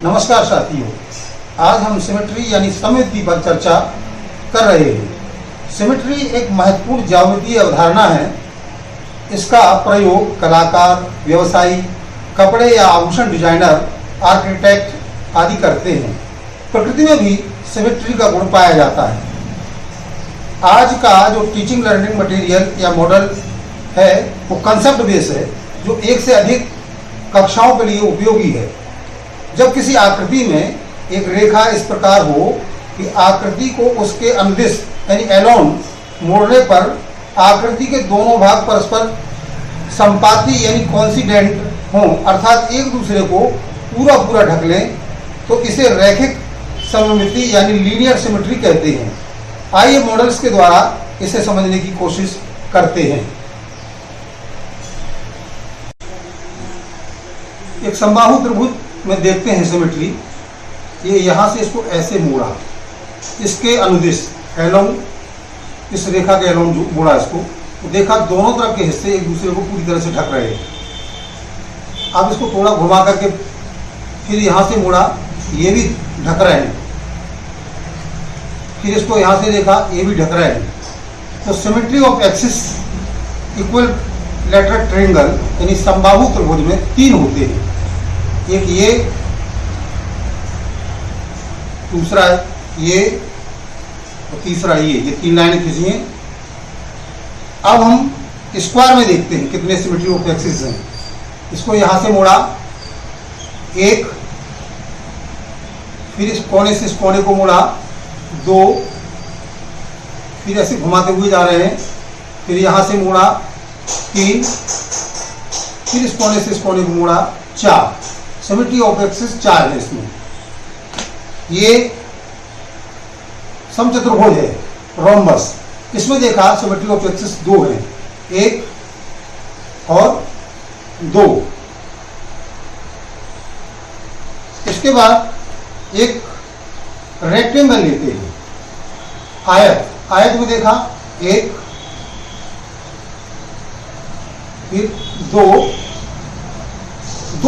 नमस्कार साथियों, आज हम सिमेट्री यानी सममिति पर चर्चा कर रहे हैं। सिमेट्री एक महत्वपूर्ण ज्यामितीय अवधारणा है। इसका प्रयोग कलाकार, व्यवसायी, कपड़े या आभूषण डिजाइनर, आर्किटेक्ट आदि करते हैं। प्रकृति में भी सिमेट्री का गुण पाया जाता है। आज का जो टीचिंग लर्निंग मटेरियल या मॉडल है वो कंसेप्ट बेस है, जो एक से अधिक कक्षाओं के लिए उपयोगी है। जब किसी आकृति में एक रेखा इस प्रकार हो कि आकृति को उसके अनुदिश यानी एलोन मोड़ने पर आकृति के दोनों भाग परस्पर संपाती यानी कोइंसिडेंट हों, अर्थात एक दूसरे को पूरा ढक लें, तो इसे रैखिक सममिति यानी लीनियर सिमेट्री कहते हैं। आइए मॉडल्स के द्वारा इसे समझने की कोशिश करते हैं। एक समबाहु त्रिभुज में देखते हैं सिमेट्री। ये यहाँ से इसको ऐसे मोड़ा, इसके अनुदिश एलोन, इस रेखा के एलोन जो मोड़ा इसको, तो देखा दोनों तरफ के हिस्से एक दूसरे को पूरी तरह से ढक रहे हैं। अब इसको थोड़ा घुमा करके फिर यहाँ से मोड़ा, ये भी ढक रहे हैं। फिर इसको यहाँ से देखा, ये भी ढक रहे हैं। तो symmetry of axis equal lateral triangle यानी समबाहु त्रिभुज में तीन होते हैं। एक ये, दूसरा ये और तीसरा ये तीन लाइनें खींची हैं। अब हम स्क्वायर में देखते हैं कितने सिमेट्री ऑफ एक्सिस हैं। इसको यहां से मोड़ा एक, फिर इस कोने से इस कोने को मोड़ा दो, फिर ऐसे घुमाते हुए जा रहे हैं, फिर यहां से मोड़ा तीन, फिर इस कोने से इस कोने को मोड़ा चार। सिमेट्री ऑफ एक्सिस चार है इसमें। ये समचतुर्भुज है, रोम्बस। इसमें देखा सिमेट्री ऑफ एक्सिस दो है, एक और दो। इसके बाद एक रेक्टेंगल लेते हैं, आयत। आयत में देखा एक, फिर दो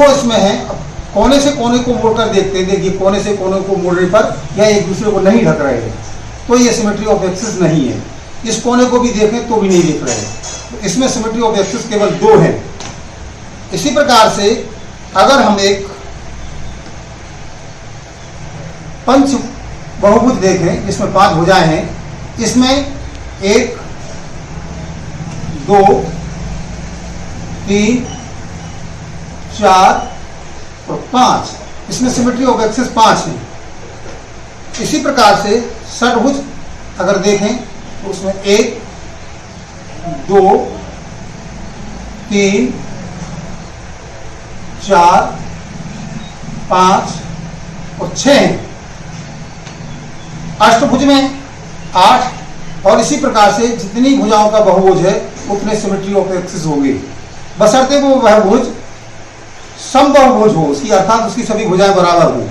इसमें है। अब कोने से कोने को मोड़कर देखते हैं। देखिए कोने से कोने को मोड़ने पर यह एक दूसरे को नहीं ढक रहे हैं, तो ये सिमेट्री ऑफ एक्सिस नहीं है। इस कोने को भी देखें तो भी नहीं देख रहे हैं, तो इसमें सिमेट्री ऑफ एक्सिस केवल दो है। इसी प्रकार से अगर हम एक पंच बहुभुज देखें जिसमें पांच भुजाएं हैं, इसमें एक, दो, तीन, चार और पांच, इसमें सिमेट्री ऑफ एक्सिस पांच है। इसी प्रकार से षटभुज अगर देखें तो उसमें एक, दो, तीन, चार, पांच और छह हैं। अष्टभुज में आठ, और इसी प्रकार से जितनी भुजाओं का बहुभुज है उतने सिमेट्री ऑफ एक्सिस होंगे, बशर्ते वो वह भुज समबाहुभुज हो, उसकी अर्थात उसकी सभी भुजाएं बराबर हो।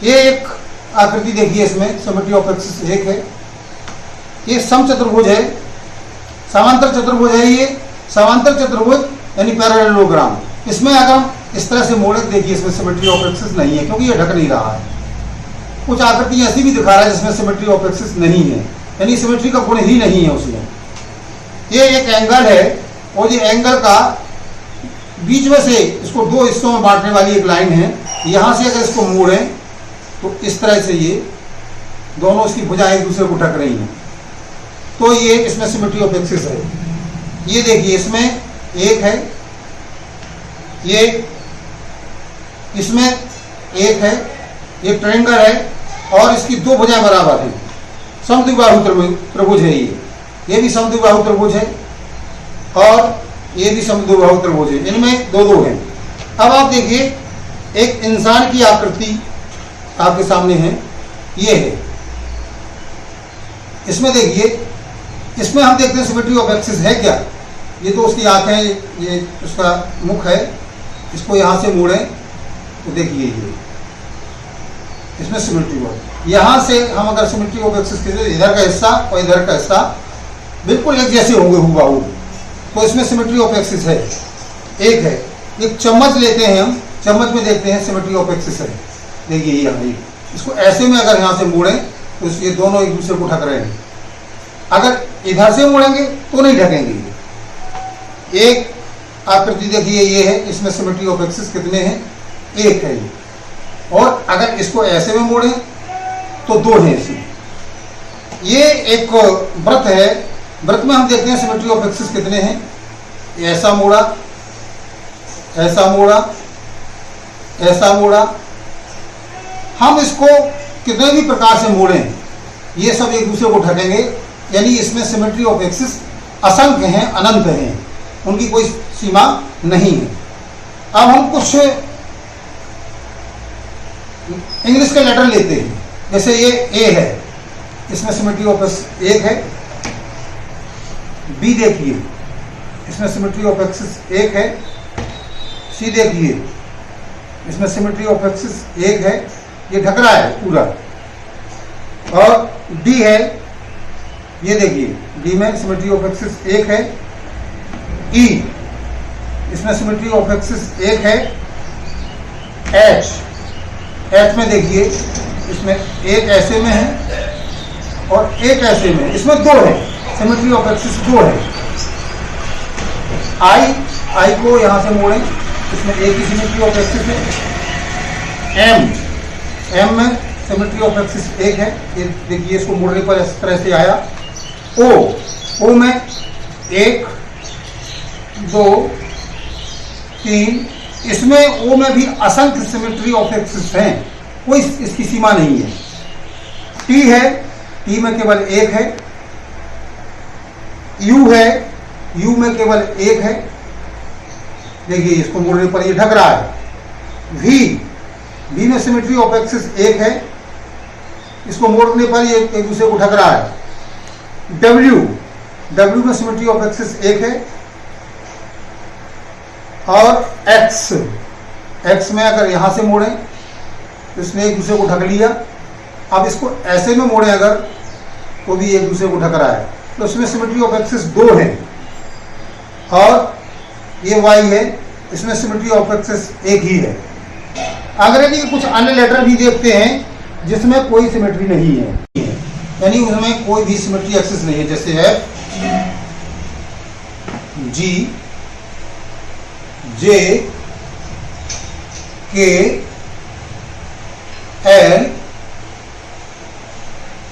ये एक आकृति देखिए, इसमें सिमेट्री ऑफ एक्सिस एक है। ये समचतुर्भुज है, समांतर चतुर्भुज है। ये समांतर चतुर्भुज यानी पैरेललोग्राम। इसमें अगर हम इस तरह से मोड़े, देखिए इसमें सिमेट्री ऑफ एक्सिस नहीं है क्योंकि ये ढक नहीं रहा है। कुछ आकृति ऐसी भी दिखा रहा है जिसमें सिमेट्री ऑफ एक्सिस नहीं है, यानी सिमेट्री का गुण ही नहीं है उसमें। ये एक एंगल है और ये एंगल का बीच में से इसको दो हिस्सों में बांटने वाली एक लाइन है। यहां से अगर इसको मोड़ें तो इस तरह से ये दोनों इसकी भुजाएं एक दूसरे को ढक रही हैं, तो ये इसमें सिमेट्री ऑफ एक्सिस है। ये देखिए इसमें एक है, ये इसमें एक है, ये ट्रायंगल है और इसकी दो भुजाएं बराबर हैं। समद्विबाहु त्रिभुज है ये भी समद्विबाहु त्रिभुज है और ये भी समद्विबाहु त्रिभुज है। इनमें दो दो हैं। अब आप देखिए एक इंसान की आकृति आपके सामने है, ये है। इसमें देखिए, इसमें हम देखते हैं सिमेट्री ऑफ एक्सिस है क्या। ये तो उसकी आंखें, ये उसका मुख है। इसको यहां से मोड़ें तो देखिए ये इसमें सिमेट्री ऑफ, यहां से हम अगर सिमेट्री ऑफ एक्सिस के इधर का हिस्सा और इधर का हिस्सा बिल्कुल एक जैसे होंगे हुबहू, तो इसमें सिमेट्री ऑफ एक्सिस है, एक है। एक चम्मच लेते हैं हम, चम्मच में देखते हैं सिमेट्री ऑफ एक्सिस है। देखिए यहाँ इसको ऐसे में अगर यहाँ से मोड़ें तो ये दोनों एक दूसरे को ढक रहे हैं। अगर इधर से मोड़ेंगे तो नहीं ढकेंगे। एक आकृति देखिए ये है, इसमें सिमेट्री ऑफ एक्सिस कितने हैं, एक है ये। और अगर इसको ऐसे में मोड़ें तो दो हैं इसमें। ये एक वृत्त है, वृत्त में हम देखते हैं सिमेट्री ऑफ एक्सिस कितने हैं। ऐसा मोड़ा, ऐसा मोड़ा, ऐसा मोड़ा। हम इसको कितने भी प्रकार से मोड़ें ये सब एक दूसरे को ढकेंगे, यानी इसमें सिमेट्री ऑफ एक्सिस असंख्य हैं, अनंत हैं, उनकी कोई सीमा नहीं है। अब हम कुछ इंग्लिश के लेटर लेते हैं, जैसे ये ए है, इसमें सिमेट्री ऑफ एक्सिस एक है। बी देखिए, इसमें सिमेट्री ऑफ एक्सिस एक है। सी देखिए, इसमें सिमेट्री ऑफ एक्सिस एक है, ये ढक रहा है पूरा। और डी है, ये देखिए डी में सिमेट्री ऑफ एक्सिस एक है। ई, इसमें सिमेट्री ऑफ एक्सिस एक है। एच, एच में देखिए इसमें एक ऐसे में है और एक ऐसे में, इसमें दो है, सिमेट्री ऑफ एक्सिस दो है। आई, आई को यहां से मोड़ें, इसमें एक ही सिमेट्री ऑफ एक्सिस है। एम, एम में सिमेट्री ऑफ एक्सिस एक है, ये देखिए इसको मोड़ने पर इस तरह से आया। ओ, ओ में एक, दो, तीन, इसमें ओ में भी असंख्य सिमेट्री ऑफ एक्सिस हैं, कोई इसकी सीमा नहीं है। टी है, टी में केवल एक है। यू है, यू में केवल एक है, देखिए इसको मोड़ने पर ये ढक रहा है। वी, वी में सिमेट्री ऑफ एक्सिस एक है, इसको मोड़ने पर ये एक दूसरे को ढक रहा है। डब्ल्यू, डब्ल्यू में सिमेट्री ऑफ एक्सिस एक है। और एक्स, एक्स में अगर यहां से मोड़ें तो इसने एक दूसरे को ढक लिया। अब इसको ऐसे में मोड़ें अगर तो भी एक दूसरे को ढक रहा है, तो इसमें सिमेट्री ऑफ एक्सिस दो है। और ये वाई है, इसमें सिमेट्री ऑफ एक्सिस एक ही है। अंग्रेजी के कुछ अन्य लेटर भी देखते हैं जिसमें कोई सिमेट्री नहीं है, यानी उसमें कोई भी सिमेट्री एक्सिस नहीं है, जैसे है G, J, K, L,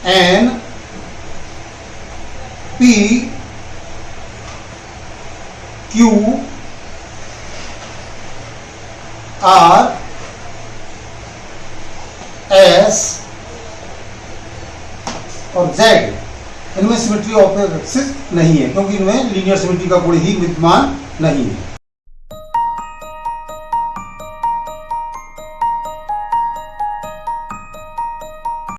N, P, Q, R, S और जेड। इनमें सिमेट्री ऑफ एक्सिस नहीं है, क्योंकि इनमें लीनियर सिमेट्री का कोई ही विद्यमान नहीं है।